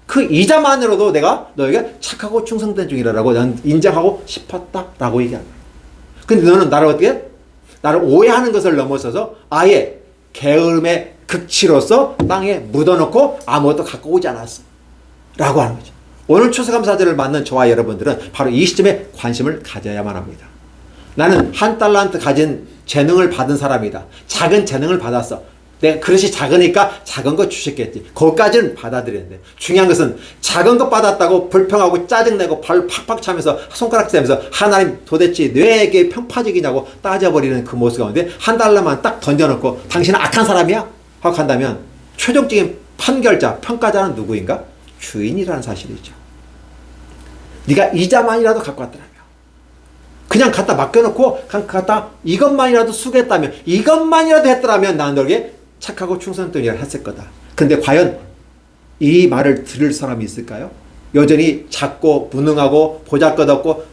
그 이자만으로도 내가 너에게 착하고 충성된 중이라고 난 인정하고 싶었다라고 얘기한다. 근데 너는 나를 어떻게? 나를 오해하는 것을 넘어서서 아예 게으름의 극치로서 땅에 묻어놓고 아무것도 갖고 오지 않았어. 라고 하는 거죠. 오늘 추수감사절을 맞는 저와 여러분들은 바로 이 시점에 관심을 가져야만 합니다. 나는 1달란트 가진 재능을 받은 사람이다. 작은 재능을 받았어. 내가 그릇이 작으니까 작은 거 주셨겠지. 거기까지는 받아들이는데 중요한 것은 작은 거 받았다고 불평하고 짜증내고 발 팍팍 차면서 손가락 떼면서 하나님 도대체 뇌에게 편파적이냐고 따져버리는 그 모습 가운데 1달러만 딱 던져놓고 당신은 악한 사람이야? 하고 한다면 최종적인 판결자, 평가자는 누구인가? 주인이라는 사실이죠. 네가 이자만이라도 갖고 왔더라면 그냥 갖다 맡겨놓고 그냥 갖다 이것만이라도 수고했다면 이것만이라도 했더라면 나는 너에게 착하고 충성된 일을 했을 거다. 근데 과연 이 말을 들을 사람이 있을까요? 여전히 작고 무능하고 보잘것없고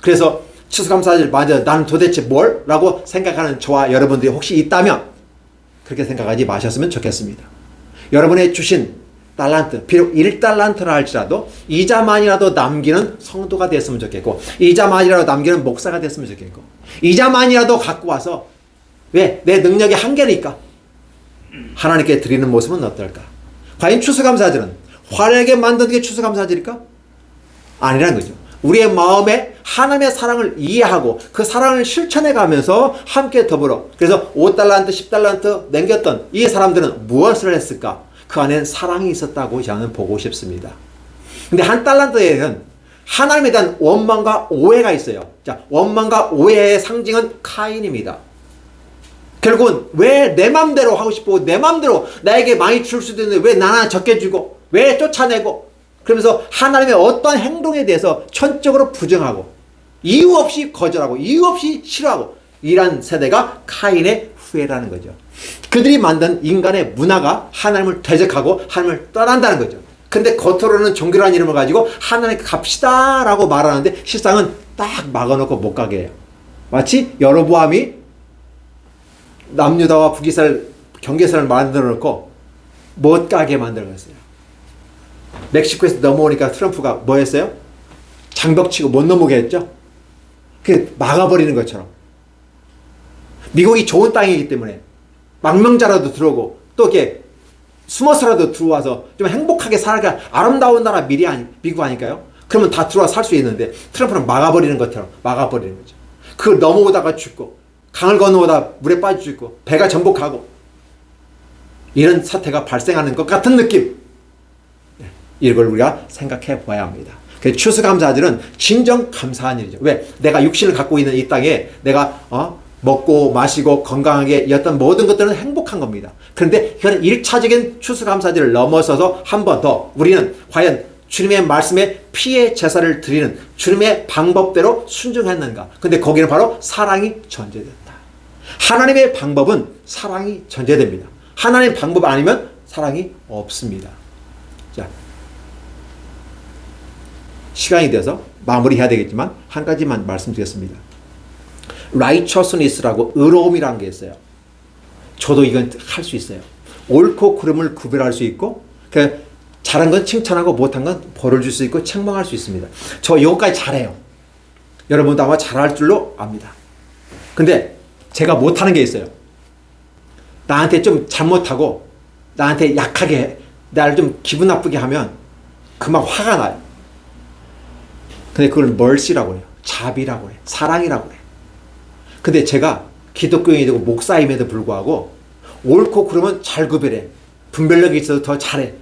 그래서 추수감사절 맞아 나는 도대체 뭘? 라고 생각하는 저와 여러분들이 혹시 있다면 그렇게 생각하지 마셨으면 좋겠습니다. 여러분의 주신 달란트, 비록 1달란트라 할지라도 이자만이라도 남기는 성도가 됐으면 좋겠고 이자만이라도 남기는 목사가 됐으면 좋겠고 이자만이라도 갖고 와서 왜? 내 능력의 한계니까 하나님께 드리는 모습은 어떨까? 과연 추수감사절은 화려하게 만드는 게 추수감사절일까? 아니라는 거죠. 우리의 마음에 하나님의 사랑을 이해하고 그 사랑을 실천해 가면서 함께 더불어, 그래서 5달란트 10달란트 남겼던 이 사람들은 무엇을 했을까? 그 안엔 사랑이 있었다고 저는 보고 싶습니다. 근데 한 달란트에는 하나님에 대한 원망과 오해가 있어요. 자, 원망과 오해의 상징은 카인입니다. 결국은 왜 내 맘대로 하고 싶고 내 맘대로 나에게 많이 줄 수도 있는데 왜 나나 적게 주고 왜 쫓아내고, 그러면서 하나님의 어떤 행동에 대해서 천적으로 부정하고 이유 없이 거절하고 이유 없이 싫어하고, 이란 세대가 카인의 후예라는 거죠. 그들이 만든 인간의 문화가 하나님을 대적하고 하나님을 떠난다는 거죠. 근데 겉으로는 종교라는 이름을 가지고 하나님께 갑시다 라고 말하는데 실상은 딱 막아놓고 못 가게 해요. 마치 여로보암이 남유다와 북이스라엘 경계선을 만들어 놓고 못 가게 만들었어요. 멕시코에서 넘어오니까 트럼프가 뭐 했어요? 장벽 치고 못 넘어오게 했죠. 그 막아버리는 것처럼. 미국이 좋은 땅이기 때문에 망명자라도 들어오고 또 이렇게 숨어서라도 들어와서 좀 행복하게 살아가, 아름다운 나라 미국 아닐까요? 그러면 다 들어와 살 수 있는데 트럼프는 막아버리는 것처럼 막아버리는 거죠. 그걸 넘어오다가 죽고 강을 건너오다 물에 빠져 죽고 배가 전복하고 이런 사태가 발생하는 것 같은 느낌. 이걸 우리가 생각해 봐야 합니다. 추수감사절은 진정 감사한 일이죠. 왜? 내가 육신을 갖고 있는 이 땅에 내가 먹고 마시고 건강하게 어떤 모든 것들은 행복한 겁니다. 그런데 이거는 1차적인 추수감사절을 넘어서서 한 번 더 우리는 과연 주님의 말씀에 피의 제사를 드리는 주님의 방법대로 순종했는가? 근데 거기는 바로 사랑이 전제된다. 하나님의 방법은 사랑이 전제됩니다. 하나님의 방법 아니면 사랑이 없습니다. 자, 시간이 돼서 마무리해야 되겠지만 한 가지만 말씀드리겠습니다. righteousness라고 의로움이라는 게 있어요. 저도 이건 할 수 있어요. 옳고 그름을 구별할 수 있고, 잘한 건 칭찬하고 못한 건 벌을 줄 수 있고 책망할 수 있습니다. 저 이거까지 잘해요. 여러분도 아마 잘할 줄로 압니다. 근데 제가 못하는 게 있어요. 나한테 좀 잘못하고 나한테 약하게 나를 좀 기분 나쁘게 하면 그만 화가 나요. 근데 그걸 mercy라고 해요. 자비라고 해요. 사랑이라고 해요. 근데 제가 기독교인이 되고 목사임에도 불구하고 옳고 그러면 잘 구별해. 분별력이 있어서 더 잘해.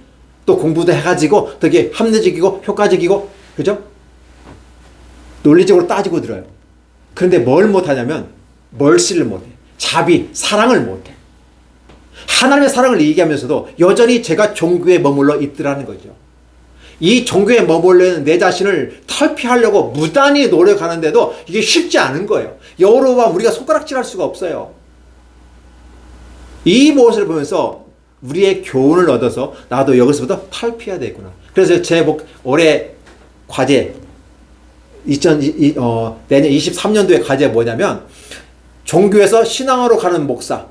또 공부도 해가지고 되게 합리적이고 효과적이고, 그죠? 논리적으로 따지고 들어요. 그런데 뭘 못하냐면 mercy를 못해. 자비, 사랑을 못해. 하나님의 사랑을 얘기하면서도 여전히 제가 종교에 머물러 있더라는 거죠. 이 종교에 머물러 있는 내 자신을 탈피하려고 무단히 노력하는데도 이게 쉽지 않은 거예요. 여호와와 우리가 손가락질할 수가 없어요. 이 모습을 보면서 우리의 교훈을 얻어서 나도 여기서부터 탈피해야 되겠구나. 그래서 제 올해 과제 내년 23년도의 과제가 뭐냐면 종교에서 신앙으로 가는 목사,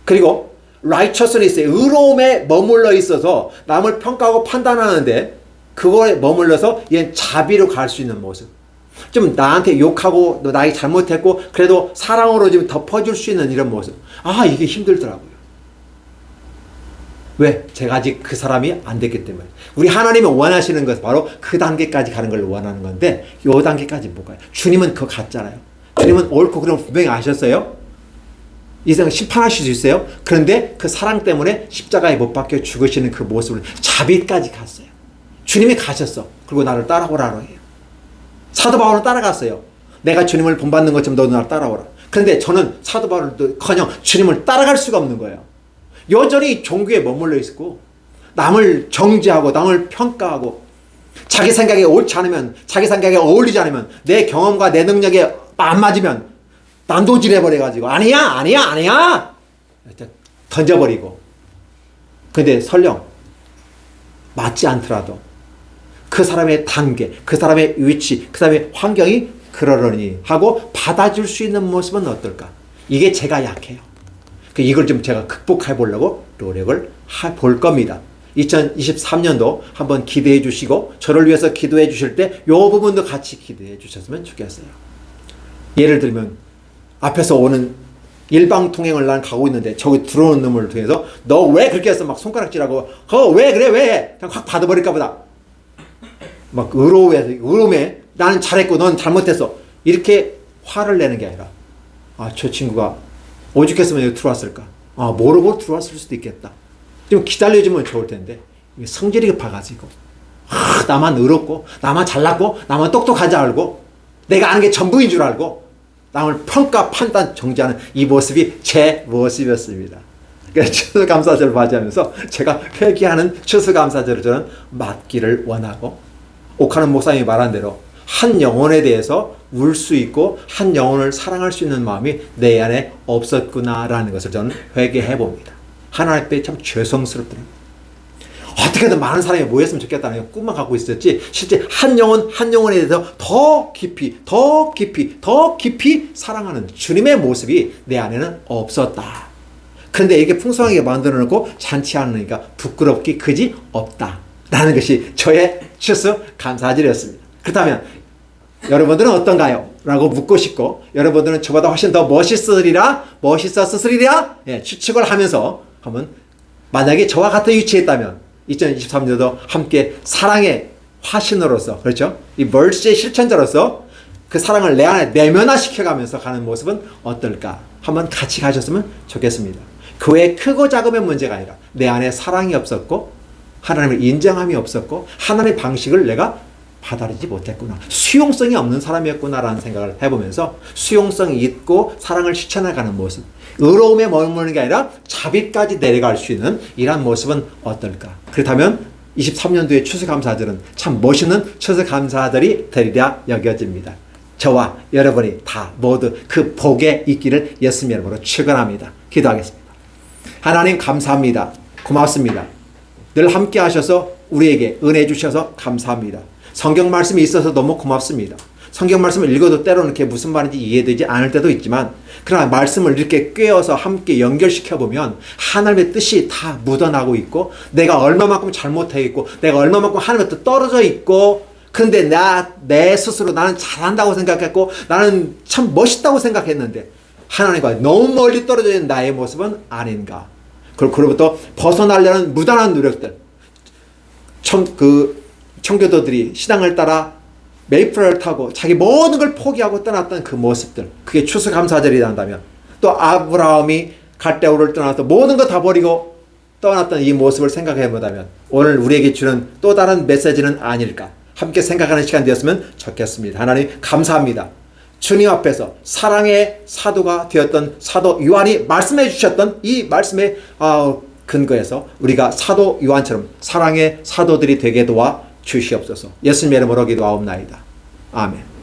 그리고 righteousness, 의로움에 머물러 있어서 남을 평가하고 판단하는데 그거에 머물러서 얘는 자비로 갈 수 있는 모습. 좀 나한테 욕하고 너 나이 잘못했고 그래도 사랑으로 좀 덮어줄 수 있는 이런 모습. 아, 이게 힘들더라고요. 왜? 제가 아직 그 사람이 안 됐기 때문에. 우리 하나님이 원하시는 것은 바로 그 단계까지 가는 걸 원하는 건데 요 단계까지 못 가요. 주님은 그거 같잖아요. 주님은 옳고 그러면 분명히 아셨어요. 이 세상 심판하실 수 있어요. 그런데 그 사랑 때문에 십자가에 못 박혀 죽으시는 그 모습을 자비까지 갔어요. 주님이 가셨어. 그리고 나를 따라오라고 해요. 사도 바울은 따라갔어요. 내가 주님을 본받는 것처럼 너도 나를 따라오라. 그런데 저는 사도 바울도커녕 주님을 따라갈 수가 없는 거예요. 여전히 종교에 머물러 있고 남을 정죄하고 남을 평가하고 자기 생각에 옳지 않으면, 자기 생각에 어울리지 않으면, 내 경험과 내 능력에 안 맞으면 난도질해버려가지고 아니야 던져버리고. 근데 설령 맞지 않더라도 그 사람의 단계, 그 사람의 위치, 그 사람의 환경이 그러려니 하고 받아줄 수 있는 모습은 어떨까? 이게 제가 약해요. 이걸 좀 제가 극복해 보려고 노력을 볼 겁니다. 2023년도 한번 기대해 주시고 저를 위해서 기도해 주실 때 이 부분도 같이 기대해 주셨으면 좋겠어요. 예를 들면 앞에서 오는 일방통행을 난 가고 있는데 저기 들어오는 놈을 통해서 너 왜 그렇게 했어? 막 손가락질하고 그거 왜 그래 왜? 그냥 확 받아버릴까 보다. 막 의로움에 나는 잘했고 넌 잘못했어. 이렇게 화를 내는 게 아니라 저 친구가 오죽했으면 여기 들어왔을까? 모르고 들어왔을 수도 있겠다. 좀 기다려주면 좋을 텐데 성질이 급해가지고 나만 의롭고 나만 잘났고 나만 똑똑하지 알고 내가 아는 게 전부인 줄 알고 남을 평가 판단 정지하는 이 모습이 제 모습이었습니다. 그래서 추수감사절을 맞이하면서 제가 회개하는 추수감사절을 저는 맞기를 원하고 옥하는 목사님이 말한 대로 한 영혼에 대해서 울 수 있고 한 영혼을 사랑할 수 있는 마음이 내 안에 없었구나라는 것을 저는 회개해 봅니다. 하나님 앞에 참 죄송스럽더라고요. 어떻게든 많은 사람이 모였으면 좋겠다는 꿈만 갖고 있었지 실제 한 영혼에 대해서 더 깊이 사랑하는 주님의 모습이 내 안에는 없었다. 그런데 이렇게 풍성하게 만들어 놓고 잔치하니까 부끄럽기 그지 없다 라는 것이 저의 추수감사절이었습니다. 그렇다면 여러분들은 어떤가요? 라고 묻고 싶고 여러분들은 저보다 훨씬 더 멋있었으리라 추측을 하면서 한번 만약에 저와 같은 위치에 있다면 2023년도 함께 사랑의 화신으로서 그렇죠? 이 멀시의 실천자로서 그 사랑을 내 안에 내면화시켜가면서 가는 모습은 어떨까? 한번 같이 가셨으면 좋겠습니다. 교회 크고 작음의 문제가 아니라 내 안에 사랑이 없었고 하나님을 인정함이 없었고 하나님의 방식을 내가 받아들이지 못했구나. 수용성이 없는 사람이었구나라는 생각을 해보면서 수용성이 있고 사랑을 실천해가는 모습 의로움에 머무르는 게 아니라 자비까지 내려갈 수 있는 이러한 모습은 어떨까? 그렇다면 23년도의 추수감사절은 참 멋있는 추수감사절이 되리라 여겨집니다. 저와 여러분이 다 모두 그 복에 있기를 예수님 이름으로 축원합니다. 기도하겠습니다. 하나님 감사합니다. 고맙습니다. 늘 함께 하셔서 우리에게 은혜 주셔서 감사합니다. 성경 말씀이 있어서 너무 고맙습니다. 성경 말씀을 읽어도 때로는 그게 무슨 말인지 이해되지 않을 때도 있지만 그러나 말씀을 이렇게 꿰어서 함께 연결시켜보면 하나님의 뜻이 다 묻어나고 있고 내가 얼마만큼 잘못해 있고 내가 얼마만큼 하나님부터 떨어져 있고 근데 내 스스로 나는 잘한다고 생각했고 나는 참 멋있다고 생각했는데 하나님과 너무 멀리 떨어져 있는 나의 모습은 아닌가. 그리고 그로부터 벗어나려는 무단한 노력들 청교도들이 신앙을 따라 메이플을 타고 자기 모든 걸 포기하고 떠났던 그 모습들 그게 추수감사절이 난다면 또 아브라함이 갈대우를 떠나서 모든 거 다 버리고 떠났던 이 모습을 생각해 보다면 오늘 우리에게 주는 또 다른 메시지는 아닐까 함께 생각하는 시간 되었으면 좋겠습니다. 하나님 감사합니다. 주님 앞에서 사랑의 사도가 되었던 사도 요한이 말씀해 주셨던 이 말씀의 근거에서 우리가 사도 요한처럼 사랑의 사도들이 되게 도와 주시옵소서. 예수님의 이름으로 기도하옵나이다. 아멘.